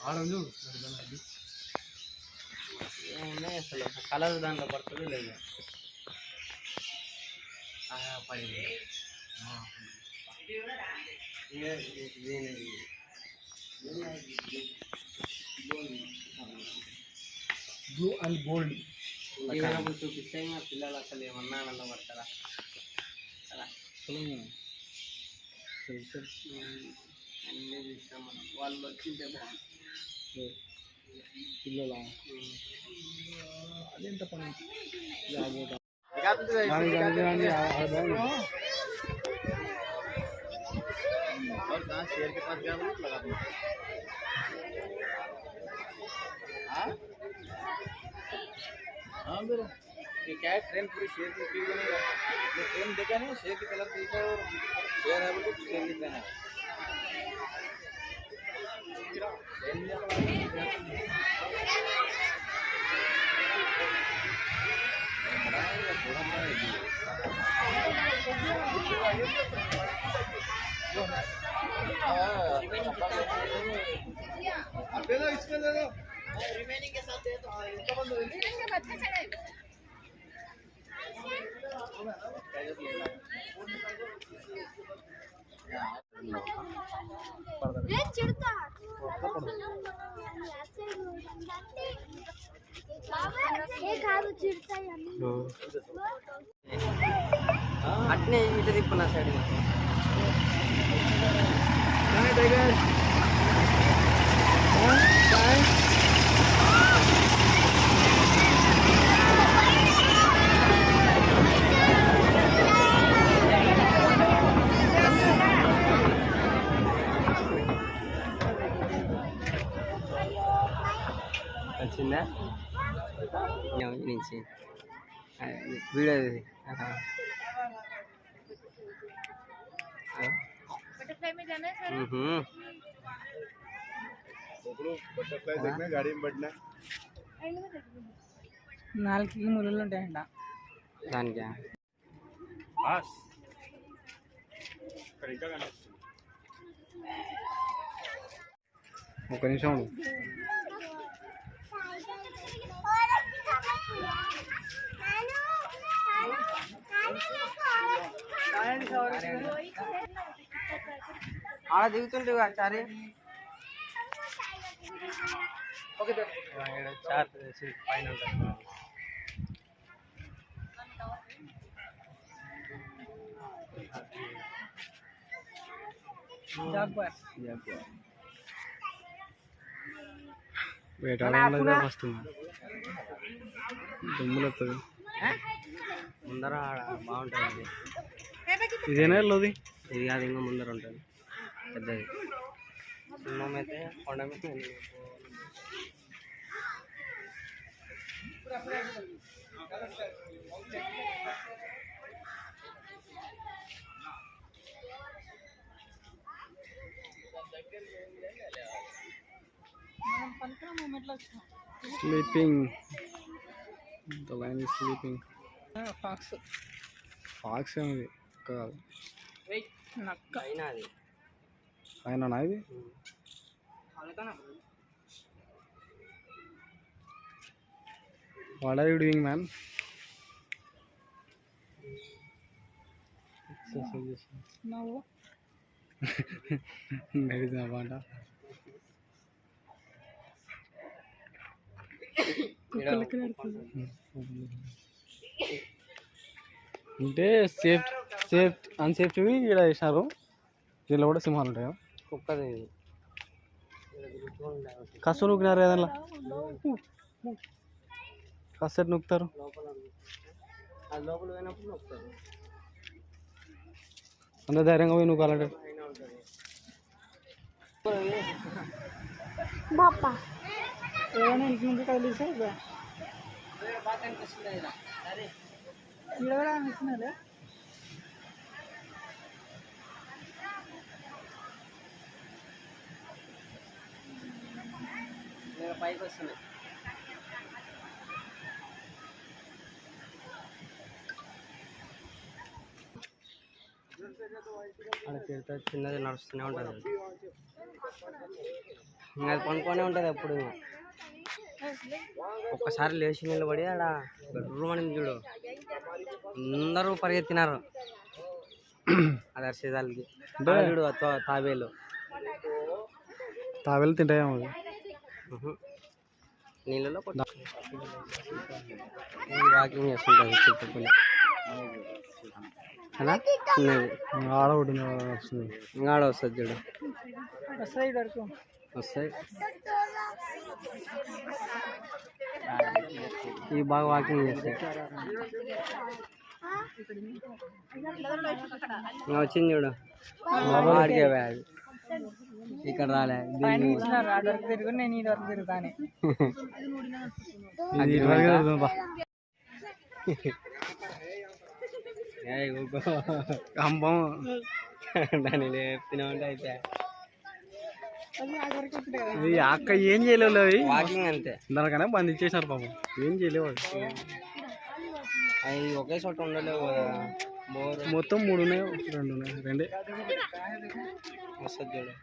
ఆడదు ఏమున్నాయి అసలు కలర్ దాంట్లో పడుతుంది లేదు. పడింది బ్లూ అండ్ గోల్డ్. ఇంకేమైనా చూపిస్తే మా పిల్లలు అసలు ఏమన్నా ఆనందపడతారా అలా అన్నీ చూసాం మనం. వాళ్ళు వచ్చింటే బాగుంది. పిల్లల అదేంత పని शेर के पास गया लगा हाँ मेरे ये क्या है ट्रेन पूरी शेर की बनेगा. ये ट्रेन देखा नहीं शेर की कलर देखा और शेर है वो शेर की पहना इसमें दे दो रिमेनिंग के साथ दे दो. అట్నే ఇటు తిప్పు నా సైడ్. వచ్చిందా నుంచి వీడియో बटरफ्लाई में जाना है सर. నాలుగుకి ముళ్ళు ఉంటాయంట దానికా ఒక నిమిషం ఉండు. ఆడ దిగుతుంటే ఒకసారి పైన ఉంటుంది. జాగ్వార్. వేటాడాలి వస్తుంది దుమ్ములు వస్తుంది. ముందర ఆడ బాగుంటుంది. ఇదేనా వెళ్ళదు ఇది కాదు ఇంకా ముందర ఉంటుంది పెద్దది. సింహం అయితే కొండ మీద sleeping. The lion is sleeping. Fox. Fox ఏమిది కాదు నక్క. అయినా అది ఆయన ఇది what are you doing man? నువ్వు నడిచిన పాట అంటే అన్సేఫ్టీవి ఇక్కడ వేసినారు. దీనిలో కూడా సింహాలు ఉంటాయా? కుక్కది కసు నూకినారు ఏదన్నా కసెట్ నూకుతారు. అది లోపల పోయినప్పుడు నొక్కుతారు. అంత ధైర్యంగా పోయి నూకాలంటే ఏమైనా ఇంటి నుంచి కదిలిస్తే ఇక్కడ కూడా అనిపిస్తున్నది. పైకి వస్తున్నాయి. అక్కడ తిరుగుతా చిన్నది నడుస్తూనే ఉంటుంది. ఇంకా అది కొనుక్కొనే ఉంటుంది ఎప్పుడు. ఒక్కసారి లేచి నిలబడి ఆడ బెడ్రూమ్ అని చూడు అందరూ పరిగెత్తినారు అది అరిసేదాలకి. చూడు తాబేలు తాబేలు తింటాయేమో నీళ్ళలో వాకింగ్ చేస్తుంటుంది చుట్టుపక్కల అలా చిన్నది. ఆడ ఒకటి వస్తుంది ఇంకా ఆడ వస్తుంది చూడు వస్తాయి వరకు వస్తాయి. ఇవి బాగా వాకింగ్ చేస్తాయి. ఇంకా వచ్చింది చూడు వాడికే అది ఇక్కడ రాలే. పైన ఇచ్చినారు ఆడ వరకు తిరుగు, నేను ఇది వరకు తిరుగుతాను. కంపం దాన్ని లేపుతున్నామంటే అయితే ఇది అక్క ఏం చేయలేవు అవి వాకింగ్ అంతే. దానికన్నా బంద్ ఇచ్చేసినారు పాపం. ఏం చేయలేవు అవి. అవి ఒకే చోట ఉండలేవు కదా. బోర్ మొత్తం 3 ఉన్నాయి, 2 ఉన్నాయి, 2 వస్తుంది చూడు.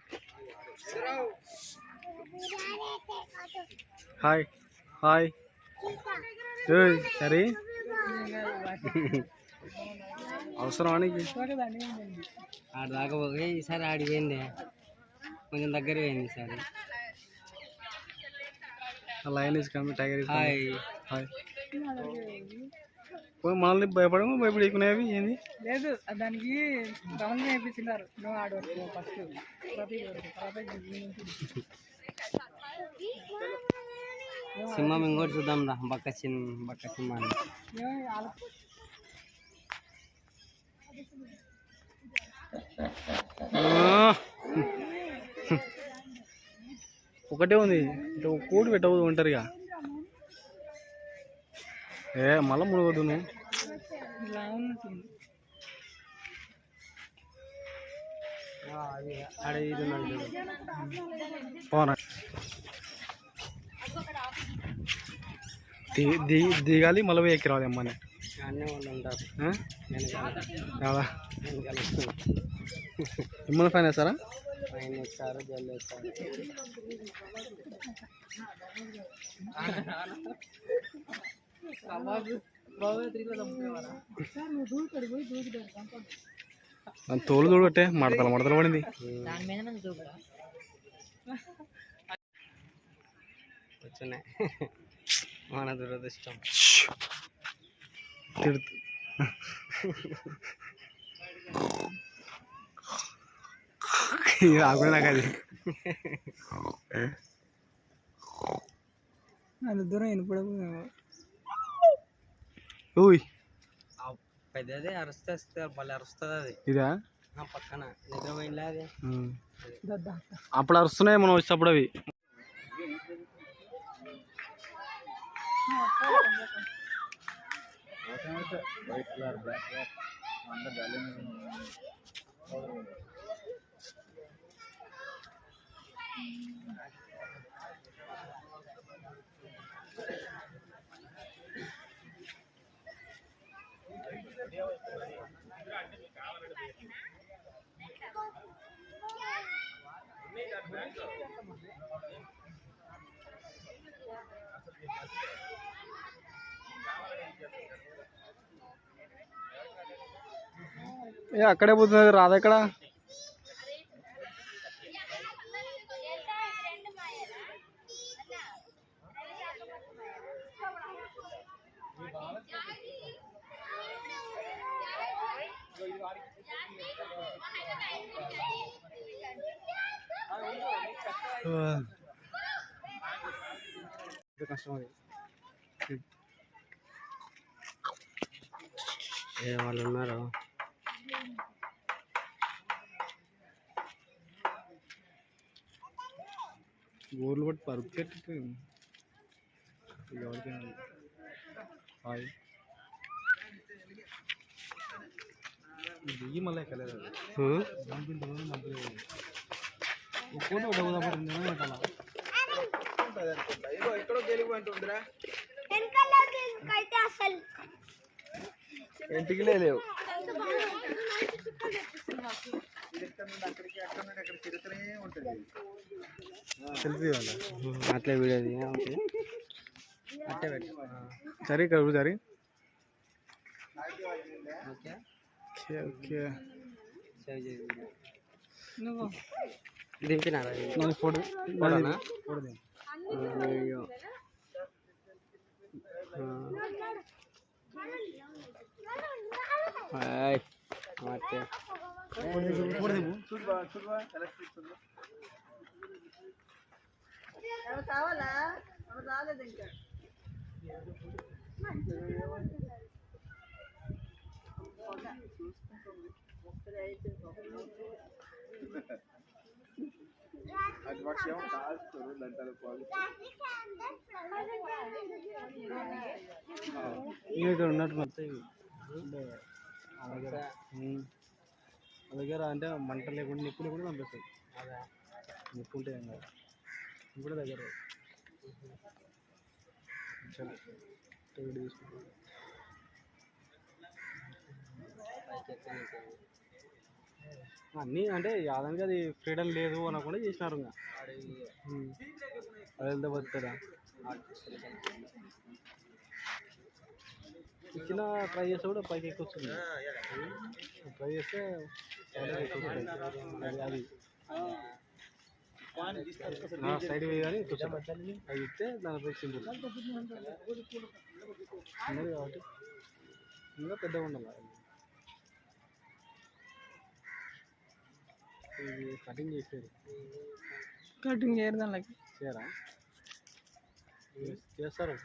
హాయ్ హాయ్ సరే అవసరం నీకు? ఆడ దాకా పోయి ఈసారి ఆడికి పోయింది కొంచెం దగ్గర పోయింది ఈసారి. Line is coming, tiger is hi hi. మనల్ని భయపడేకునేవి ఏంది? లేదు దానికి రౌండ్ వేయించినారు. నువ్వు ఆడ వరకు ఫస్ట్ సింహం ఇంకోటి చూద్దాం రా. బక్క సింహాన్ని ఒకటే ఉంది. కోడి పెట్టవద్దు ఒంటరిగా. మళ్ళీ మునగొద్దు నువ్వు. ఆడ ఇది పోనా దిగాలి మళ్ళీ ఎక్కి రావాలి అమ్మని అన్నీ వాళ్ళు ఉంటారు కాదా వెనకాల మిమ్మల్ని ఫైన్ వేస్తారా ఆయన ఇస్తారు జల్లు ఇస్తారు తోలు చూడబట్టే మడతలు పడింది వచ్చినాయి మన దురదృష్టం తిడుతూ ఆకునే నాకు అది అంత దూరం వినపడదు ఊయ్ పెద్దది అరుస్తే భలే అరుస్తుంది అది ఇదా పక్కన నిద్రపోయిందా అది అప్పుడు అరుస్తున్నాయి మనం వచ్చేటప్పుడు అవి వైట్ కలర్ బ్లాక్ కలర్ అందరు గాలి అక్కడే పోతున్నది రాదా ఇక్కడ కష్టం అది ఏ వాళ్ళు ఉన్నారు ఊర్లు బట్టి పరుపు చెట్టు ఎవరికైనా హాయ్ దిగి మళ్ళీ ఎక్కలేదు ఒక్కోటి పెట్టాలా ఎక్కడో గెలిపోయింటుందిరా ఇంటికి లేవు సెల్ఫీ ఇవ్వాలి అట్లే వీడియో అట్టే పెట్టు సరే కలుపు సరే ఓకే ఓకే ఓకే సేవ్ చేసి వీడియో నువ్వు దింపినారా నేను ఫోటో ఫోటోనా? ఫోటో దిగు. అయ్యో హాయ్ ಮತ್ತೆ ఫోటో దిగు. అది వర్షం కాస్తారు దంతాలు పాలు ఇక్కడ ఉన్నట్టు మొత్తం దగ్గర అంటే మంట లేకుండా నిప్పులు కూడా పంపిస్తాయి నిప్పు ఉంటే ఏం కాదు ఇప్పుడు దగ్గర తీసుకుంటాం అన్నీ అంటే యాదానికి అది ఫ్రీడమ్ లేదు అనకుండా చేసినారు ఇంకా అది వెళ్తే బతుకుతారా ఇచ్చిన ట్రై చేస్తే కూడా పైకి ఎక్కువస్తుంది ట్రై చేస్తే అది సైడ్ వే కానీ కూర్చోండి అది ఇస్తే దానిపై సింపుల్ ఉన్నది కాబట్టి ఇంకా పెద్దగా ఉండాలి ఇది కటింగ్ చేసేది కటింగ్ చేయరు దానికి చేయరా చేస్తారు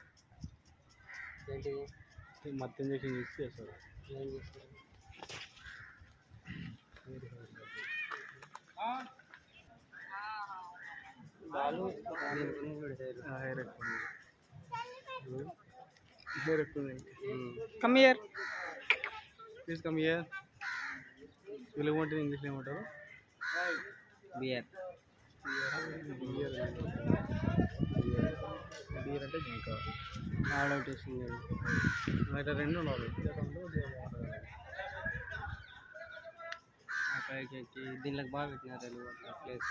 ఏంటి మత్తు ఇంజక్షన్ చేసి చేస్తారు ఏం చేస్తారు హెయిర్ ఎక్కువ హెయిర్ ఎక్కువ come here please come here వీళ్ళు ఏమంటారు ఇంగ్లీష్లో ఏమంటారు బియర్ బియర్ బియర్ అంటే ఇంకా ఆడౌట్ వేసింది అయితే 2 ఉండాలి. పైకి ఎక్కి దీనిలోకి బాగా పెట్టినారు ప్లేస్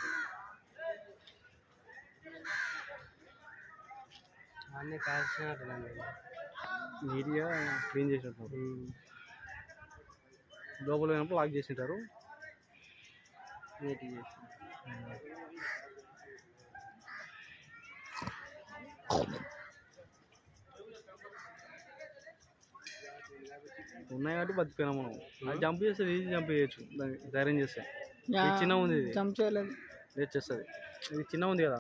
అన్నీ కాల్చినారు దాన్ని నీట్గా క్లీన్ చేసినట్టు లోపల పోయినప్పుడు లాక్ చేసింటారు. నీట్గా చేసి ఉన్నాయి కాబట్టి బతికిపోయినాం మనం. అది జంప్ చేస్తే ఈజీ జంప్ చేయొచ్చు దాన్ని ధైర్యం చేస్తే. ఇది చిన్న ఉంది, ఇది జంప్ చేయలేదు. చేస్తుంది. ఇది చిన్న ఉంది కదా.